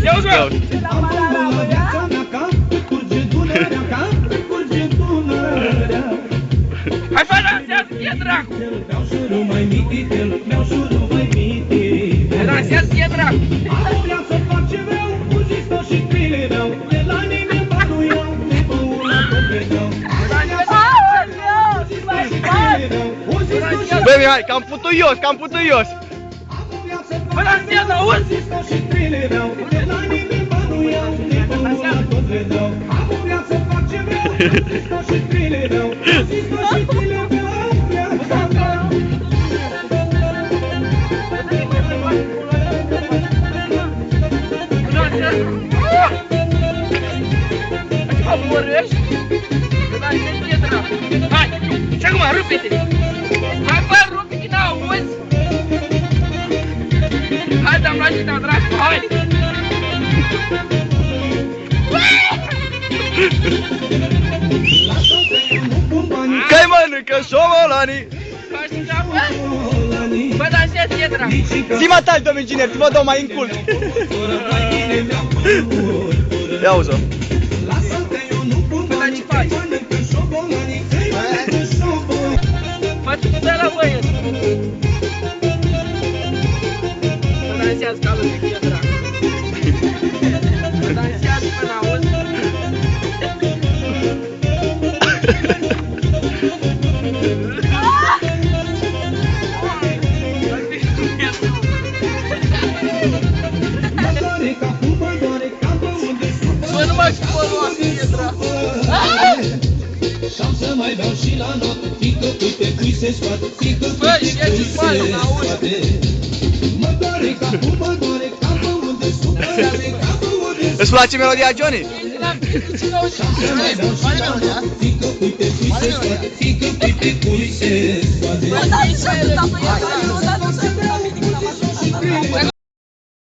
Ia uzi, mă! Hai, fă dansează, fie dracu! Dansează, fie dracu! Băi, Mihai, cam putuios, cam putuios! Bă, dansează, auzi! Hai, și acum, rupe-te! Hai, bă, rupe-te, n-auzi! Hai, te-am luat și te-am dracu, hai! Că-i mănâncă șobolanii! Faci așa, bă? Bă, dansează, fie dracu! Zi-mă tali, domn inginer, vă dau mai încult! Ia uzi-o! Bă, dar ce faci? Fă tu de la băieți! Bă, dansează ca lumea, fie dracu! Bă, dansează până auzi! Bă, nu mai știu, bă, lua, fie dracu! Și-am să mai beau și la not, fică, uite, cui se scoate, fică, Bă, uite, și ești spate, n-auzi! mă doare capul, mă doare capul, unde supără de capul, unde Îți place melodia, Johnny? Și-am să mai beau și la not, fică, uite, cui se scoate, fică, uite, cui se scoate.